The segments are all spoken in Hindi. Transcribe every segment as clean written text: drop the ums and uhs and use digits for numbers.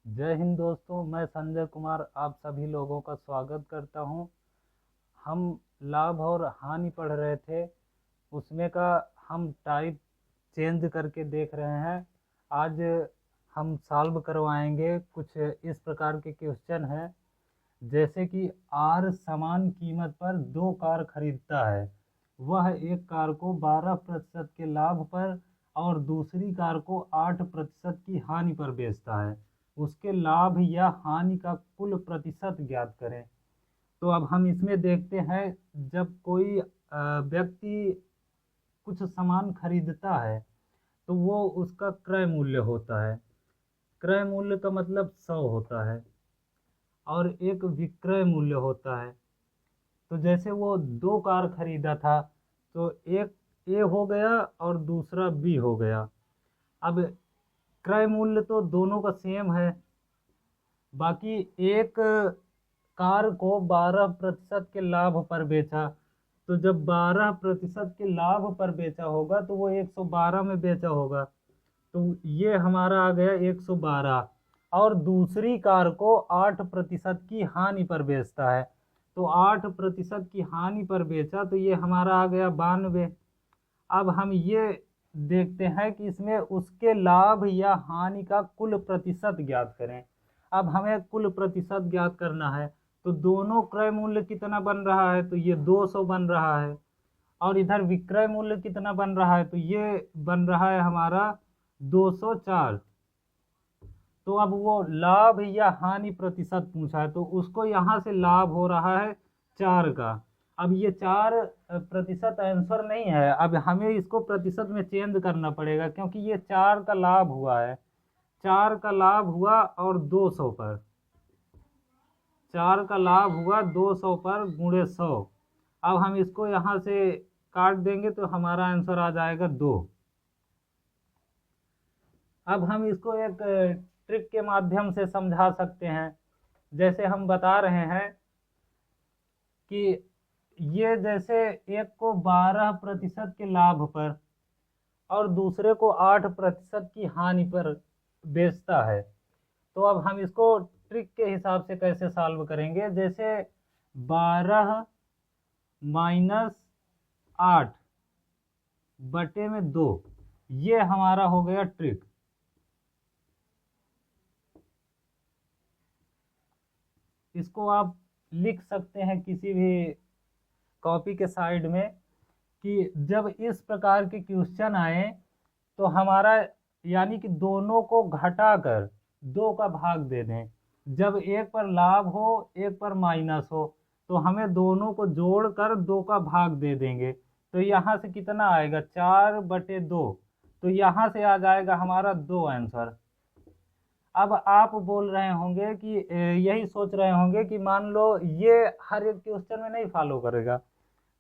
जय हिंद दोस्तों, मैं संजय कुमार आप सभी लोगों का स्वागत करता हूं। हम लाभ और हानि पढ़ रहे थे, उसमें का हम टाइप चेंज करके देख रहे हैं। आज हम सॉल्व करवाएंगे। कुछ इस प्रकार के क्वेश्चन हैं, जैसे कि आर समान कीमत पर दो कार खरीदता है। वह एक कार को 12% के लाभ पर और दूसरी कार को 8% की हानि पर बेचता है। उसके लाभ या हानि का कुल प्रतिशत ज्ञात करें। तो अब हम इसमें देखते हैं, जब कोई व्यक्ति कुछ सामान खरीदता है तो वो उसका क्रय मूल्य होता है। क्रय मूल्य का मतलब 100 होता है और एक विक्रय मूल्य होता है। तो जैसे वो दो कार खरीदा था, तो एक ए हो गया और दूसरा बी हो गया। अब क्रय मूल्य तो दोनों का सेम है। बाकी एक कार को 12% के लाभ पर बेचा, तो जब 12% के लाभ पर बेचा होगा तो वो 112 में बेचा होगा। तो ये हमारा आ गया 112। और दूसरी कार को 8% की हानि पर बेचता है, तो 8% की हानि पर बेचा, तो ये हमारा आ गया 92। अब हम ये देखते हैं कि इसमें उसके लाभ या हानि का कुल प्रतिशत ज्ञात करें। अब हमें कुल प्रतिशत ज्ञात करना है, तो दोनों क्रय मूल्य कितना बन रहा है, तो ये 200 बन रहा है। और इधर विक्रय मूल्य कितना बन रहा है, तो ये बन रहा है हमारा 204। तो अब वो लाभ या हानि प्रतिशत पूछा है, तो उसको यहाँ से लाभ हो रहा है 4 का। अब ये 4% आंसर नहीं है, अब हमें इसको प्रतिशत में चेंज करना पड़ेगा, क्योंकि ये 4 का लाभ हुआ है। 4 का लाभ हुआ और 200 पर, 4 का लाभ हुआ 200 पर गुणे 100। अब हम इसको यहाँ से काट देंगे तो हमारा आंसर आ जाएगा 2। अब हम इसको एक ट्रिक के माध्यम से समझा सकते हैं। जैसे हम बता रहे हैं कि ये जैसे एक को 12% के लाभ पर और दूसरे को 8% की हानि पर बेचता है। तो अब हम इसको ट्रिक के हिसाब से कैसे सॉल्व करेंगे, जैसे 12 माइनस 8 बटे में 2, ये हमारा हो गया ट्रिक। इसको आप लिख सकते हैं किसी भी कॉपी के साइड में, कि जब इस प्रकार के क्वेश्चन आए तो हमारा यानी कि दोनों को घटाकर 2 का भाग दे दें। जब एक पर लाभ हो एक पर माइनस हो, तो हमें दोनों को जोड़कर 2 का भाग दे देंगे। तो यहाँ से कितना आएगा, 4/2। तो यहाँ से आ जाएगा हमारा 2 आंसर। अब आप बोल रहे होंगे कि यही सोच रहे होंगे कि मान लो ये हर एक क्वेश्चन में नहीं फॉलो करेगा।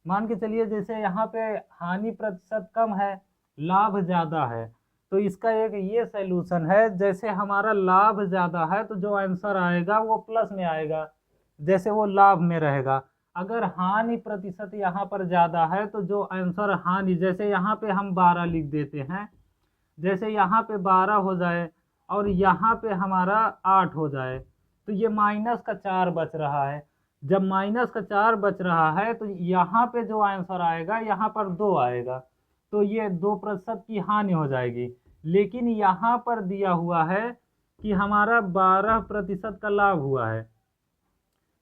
मान के चलिए जैसे यहाँ पे हानि प्रतिशत कम है, लाभ ज़्यादा है, तो इसका एक ये सैल्यूशन है, जैसे हमारा लाभ ज़्यादा है तो जो आंसर आएगा वो प्लस में आएगा, जैसे वो लाभ में रहेगा। अगर हानि प्रतिशत यहाँ पर ज़्यादा है तो जो आंसर हानि, जैसे यहाँ पे हम 12 लिख देते हैं, जैसे यहाँ पे 12 हो जाए और यहाँ पे हमारा 8 हो जाए, तो ये -4 बच रहा है। जब -4 बच रहा है तो यहाँ पे जो आंसर आएगा यहाँ पर 2 आएगा, तो ये 2% की हानि हो जाएगी। लेकिन यहाँ पर दिया हुआ है कि हमारा 12% का लाभ हुआ है।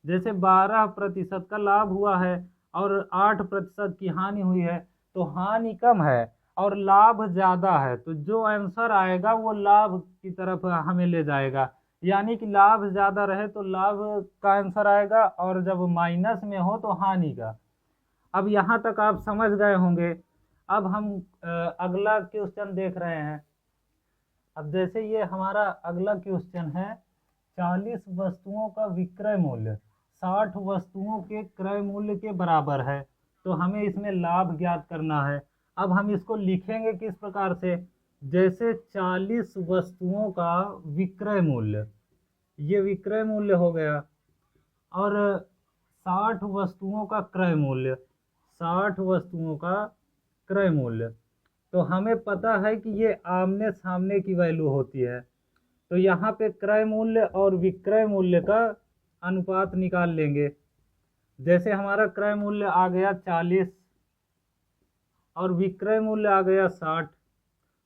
जैसे 12% का लाभ हुआ है और 8% की हानि हुई है, तो हानि कम है और लाभ ज़्यादा है, तो जो आंसर आएगा वो लाभ की तरफ हमें ले जाएगा। यानी कि लाभ ज़्यादा रहे तो लाभ का आंसर आएगा, और जब माइनस में हो तो हानि का। अब यहाँ तक आप समझ गए होंगे। अब हम अगला क्वेश्चन देख रहे हैं। अब जैसे ये हमारा अगला क्वेश्चन है, 40 वस्तुओं का विक्रय मूल्य 60 वस्तुओं के क्रय मूल्य के बराबर है, तो हमें इसमें लाभ ज्ञात करना है। अब हम इसको लिखेंगे किस प्रकार से, जैसे 40 वस्तुओं का विक्रय मूल्य, ये विक्रय मूल्य हो गया, और 60 वस्तुओं का क्रय मूल्य, 60 वस्तुओं का क्रय मूल्य। तो हमें पता है कि ये आमने सामने की वैल्यू होती है, तो यहाँ पे क्रय मूल्य और विक्रय मूल्य का अनुपात निकाल लेंगे। जैसे हमारा क्रय मूल्य आ गया 40 और विक्रय मूल्य आ गया 60,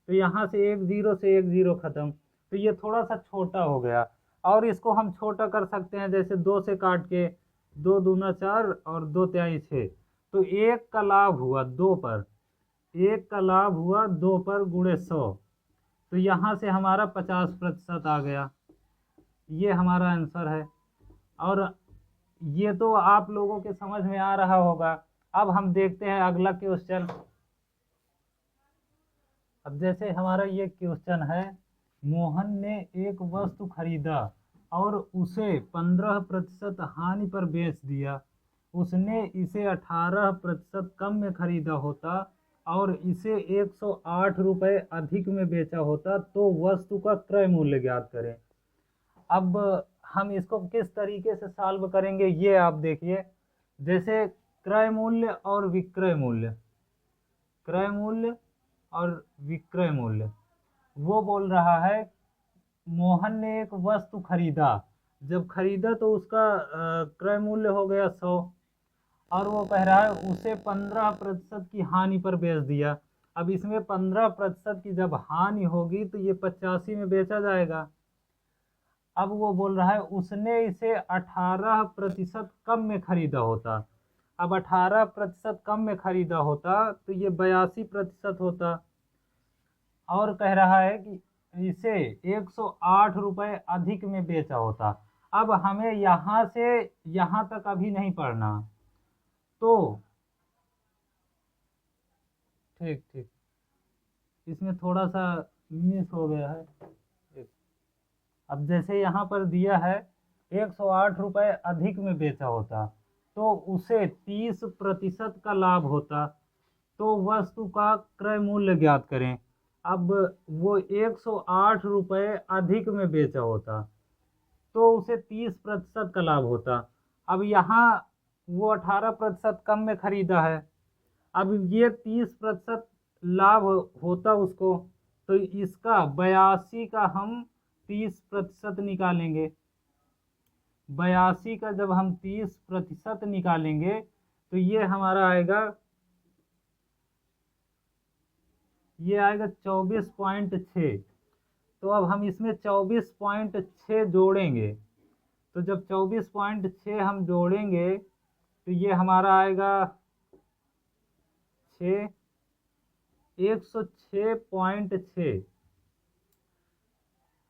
तो यहाँ से एक जीरो खत्म, तो ये थोड़ा सा छोटा हो गया। और इसको हम छोटा कर सकते हैं, जैसे 2 से काट के 2 दूना 4 और 2 तिहाई 6, तो एक का लाभ हुआ 2 पर, एक का लाभ हुआ 2 पर गुणे 100, तो यहाँ से हमारा 50% आ गया। ये हमारा आंसर है। और ये तो आप लोगों के समझ में आ रहा होगा। अब हम देखते हैं अगला क्वेश्चन। अब जैसे हमारा ये क्वेश्चन है, मोहन ने एक वस्तु खरीदा और उसे 15% हानि पर बेच दिया। उसने इसे 18% कम में खरीदा होता और इसे 108 रुपये अधिक में बेचा होता, तो वस्तु का क्रय मूल्य ज्ञात करें। अब हम इसको किस तरीके से सॉल्व करेंगे, ये आप देखिए। जैसे क्रय मूल्य और विक्रय मूल्य, क्रय मूल्य और विक्रय मूल्य, वो बोल रहा है मोहन ने एक वस्तु खरीदा, जब खरीदा तो उसका क्रय मूल्य हो गया 100, और वो कह रहा है उसे 15% की हानि पर बेच दिया। अब इसमें 15% की जब हानि होगी तो ये 85 में बेचा जाएगा। अब वो बोल रहा है उसने इसे 18% कम में खरीदा होता। अब 18% कम में खरीदा होता तो ये 82% होता। और कह रहा है कि इसे 108 रुपये अधिक में बेचा होता। अब हमें यहाँ से यहाँ तक अभी नहीं पढ़ना, तो ठीक ठीक, इसमें थोड़ा सा मिस हो गया है। अब जैसे यहाँ पर दिया है 108 रुपये अधिक में बेचा होता, तो उसे 30% का लाभ होता, तो वस्तु का क्रय मूल्य ज्ञात करें। अब वो 108 रुपये अधिक में बेचा होता तो उसे 30% का लाभ होता। अब यहाँ वो 18% कम में खरीदा है, अब ये 30% लाभ होता उसको, तो इसका 82 का हम 30% निकालेंगे। 82 का जब हम 30% निकालेंगे तो ये हमारा आएगा, ये आएगा 24.6। तो अब हम इसमें 24.6 जोड़ेंगे, तो जब 24.6 हम जोड़ेंगे तो ये हमारा आएगा 6, 106.6।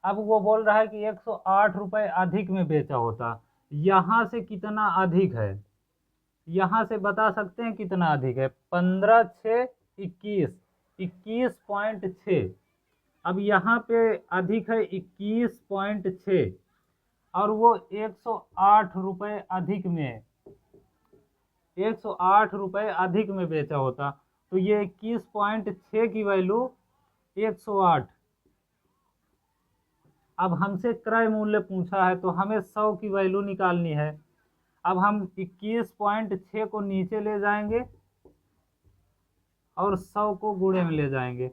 अब वो बोल रहा है कि 108 रुपये अधिक में बेचा होता। यहाँ से कितना अधिक है, यहाँ से बता सकते हैं कितना अधिक है। 15 6 21, 21.6। अब यहाँ पे अधिक है 21.6 और वो 108 रुपये अधिक में, 108 रुपये अधिक में बेचा होता, तो ये 21.6 की वैल्यू 108। अब हमसे क्रय मूल्य पूछा है तो हमें 100 की वैल्यू निकालनी है। अब हम 21.6 को नीचे ले जाएंगे और 100 को गुणे में ले जाएंगे।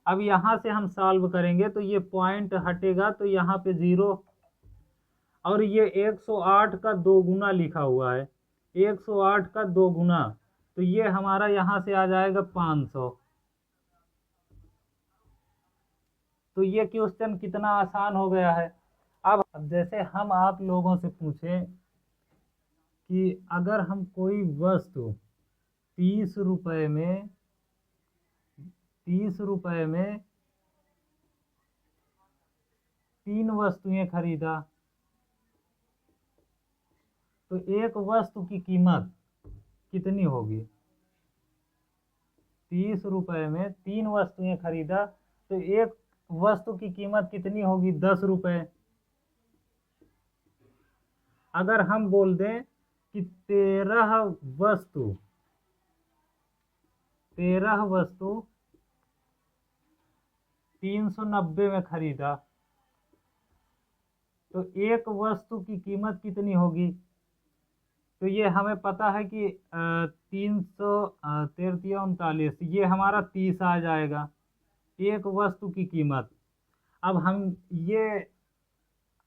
अब यहाँ से हम सॉल्व करेंगे तो ये पॉइंट हटेगा तो यहाँ पे 0, और ये 108 का 2 गुना लिखा हुआ है, 108 का 2 गुना, तो ये हमारा यहाँ से आ जाएगा 500। तो ये क्वेश्चन कितना आसान हो गया है। अब जैसे हम आप लोगों से पूछें कि अगर हम कोई वस्तु 30 रुपये में 3 वस्तुएं खरीदा, तो एक वस्तु की कीमत कितनी होगी। 30 रुपये में 3 वस्तुएं खरीदा तो एक वस्तु की कीमत कितनी होगी, 10 रुपये। अगर हम बोल दें कि 13 वस्तु 390 में खरीदा, तो एक वस्तु की कीमत कितनी होगी। तो ये हमें पता है कि 339, ये हमारा 30 आ जाएगा एक वस्तु की कीमत। अब हम ये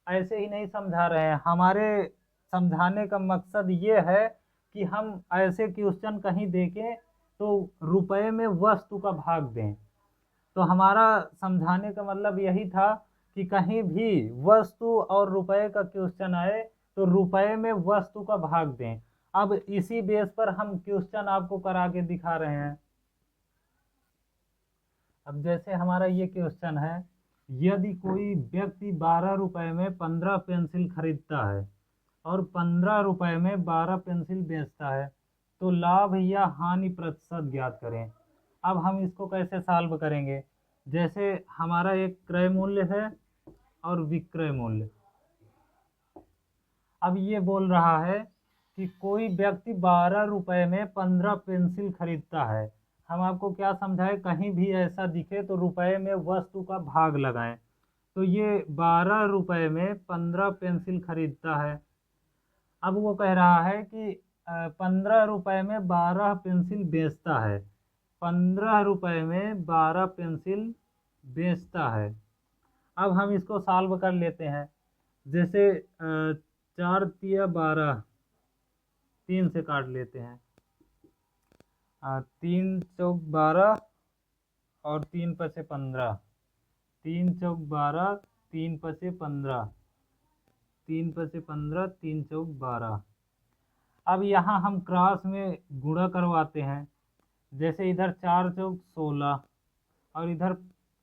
ऐसे ही नहीं समझा रहे हैं। हमारे समझाने का मकसद ये है कि हम ऐसे क्वेश्चन कहीं देखें तो रुपए में वस्तु का भाग दें। तो हमारा समझाने का मतलब यही था कि कहीं भी वस्तु और रुपए का क्वेश्चन आए तो रुपए में वस्तु का भाग दें। अब इसी बेस पर हम क्वेश्चन आपको करा के दिखा रहे हैं। अब जैसे हमारा ये क्वेश्चन है, यदि कोई व्यक्ति 12 रुपए में 15 पेंसिल खरीदता है और 15 रुपए में 12 पेंसिल बेचता है, तो लाभ या हानि प्रतिशत ज्ञात करें। अब हम इसको कैसे सॉल्व करेंगे? जैसे हमारा एक क्रय मूल्य है और विक्रय मूल्य। अब ये बोल रहा है कि कोई व्यक्ति 12 रुपए में 15 पेंसिल खरीदता है। हम आपको क्या समझाएं, कहीं भी ऐसा दिखे तो रुपए में वस्तु का भाग लगाएं। तो ये 12 रुपए में 15 पेंसिल खरीदता है। अब वो कह रहा है कि 15 रुपए में 12 पेंसिल बेचता है। 15 रुपए में 12 पेंसिल बेचता है। अब हम इसको सॉल्व कर लेते हैं। जैसे 4 तिया 12, 3 से काट लेते हैं। 3 चौक 12 और 3 पचे 15, 3 चौक 12, 3 पचे 15, 3 पचे 15, 3 चौक 12। अब यहाँ हम क्रॉस में गुणा करवाते हैं। जैसे इधर 4 चौक 16 और इधर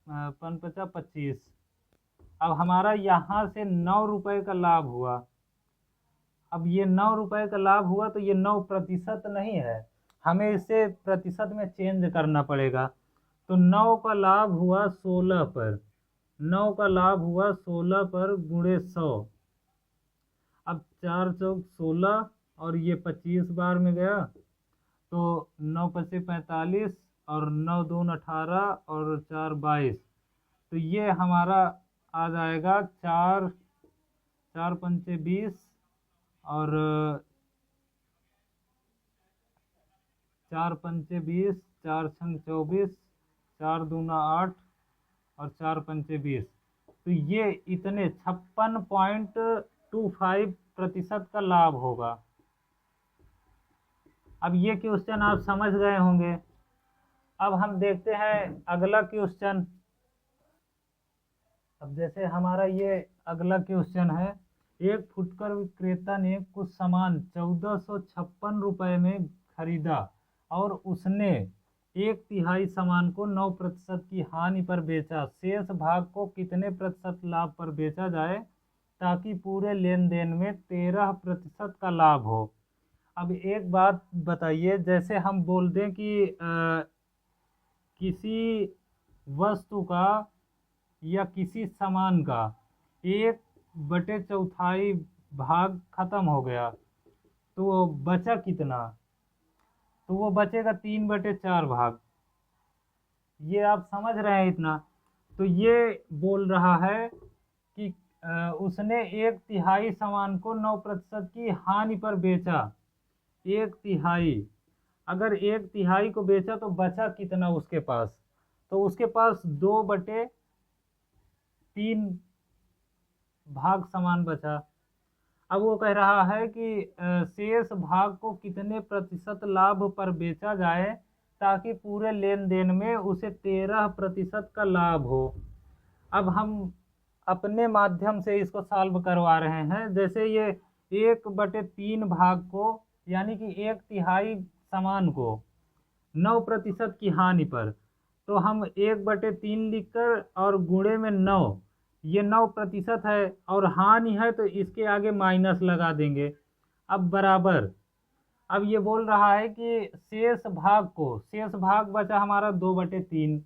5 पचा 25। अब हमारा यहाँ से 9 रुपए का लाभ हुआ। अब ये 9 रुपए का लाभ हुआ तो ये 9% नहीं है, हमें इसे प्रतिशत में चेंज करना पड़ेगा। तो 9 का लाभ हुआ 16 पर, 9 का लाभ हुआ 16 पर गुणे 100। अब 4 चौक 16 और ये 25 बार में गया तो 9 पचे 45 और 9 दून 18 और 4 22। तो ये हमारा आ जाएगा 4 4 पंचे 20 और 4 पंचे 20, 4 छंग 24, 4 दूना 8 और 4 पंचे 20। तो ये इतने 56.25% का लाभ होगा। अब ये क्वेश्चन आप समझ गए होंगे। अब हम देखते हैं अगला क्वेश्चन। अब जैसे हमारा ये अगला क्वेश्चन है, एक फुटकर विक्रेता ने कुछ सामान 1456 रुपए में खरीदा और उसने 1/3 सामान को 9% की हानि पर बेचा। शेष भाग को कितने प्रतिशत लाभ पर बेचा जाए ताकि पूरे लेन देन में 13% का लाभ हो। अब एक बात बताइए, जैसे हम बोल दें कि किसी वस्तु का या किसी सामान का 1/4 भाग खत्म हो गया तो वो बचा कितना? तो वो बचेगा 3/4 भाग। ये आप समझ रहे हैं इतना? तो ये बोल रहा है कि उसने 1/3 सामान को 9% की हानि पर बेचा। 1/3, अगर 1/3 को बेचा तो बचा कितना उसके पास? तो उसके पास 2/3 भाग सामान बचा। अब वो कह रहा है कि शेष भाग को कितने प्रतिशत लाभ पर बेचा जाए ताकि पूरे लेन देन में उसे 13% का लाभ हो। अब हम अपने माध्यम से इसको सॉल्व करवा रहे हैं। जैसे ये 1/3 भाग को यानी कि 1/3 सामान को 9% की हानि पर, तो हम 1/3 लिखकर और गुणे में 9, ये 9% है और हानि है तो इसके आगे माइनस लगा देंगे। अब बराबर, अब ये बोल रहा है कि शेष भाग बचा हमारा 2/3।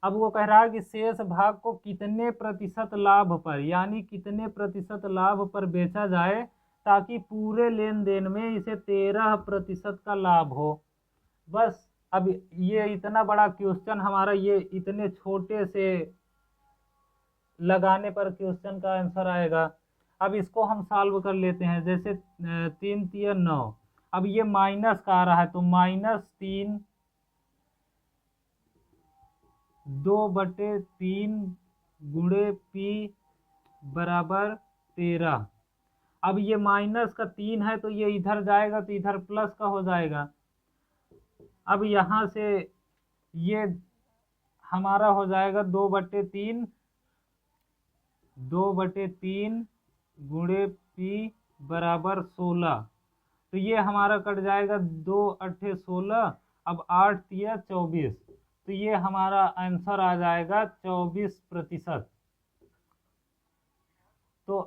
अब वो कह रहा है कि शेष भाग को कितने प्रतिशत लाभ पर यानी कितने प्रतिशत लाभ पर बेचा जाए ताकि पूरे लेन देन में इसे 13% का लाभ हो। बस अब ये इतना बड़ा क्वेश्चन हमारा ये इतने छोटे से लगाने पर क्वेश्चन का आंसर आएगा। अब इसको हम सॉल्व कर लेते हैं। जैसे 3 तिया 9, अब ये माइनस का आ रहा है तो -3 2/3 गुणे P बराबर 13। अब ये माइनस का 3 है तो ये इधर जाएगा तो इधर प्लस का हो जाएगा। अब यहाँ से ये हमारा हो जाएगा 2/3, 2/3 गुणे पी बराबर 16। तो ये हमारा कट जाएगा 2 8 16, अब 8 3 24। तो ये हमारा आंसर आ जाएगा 24%। तो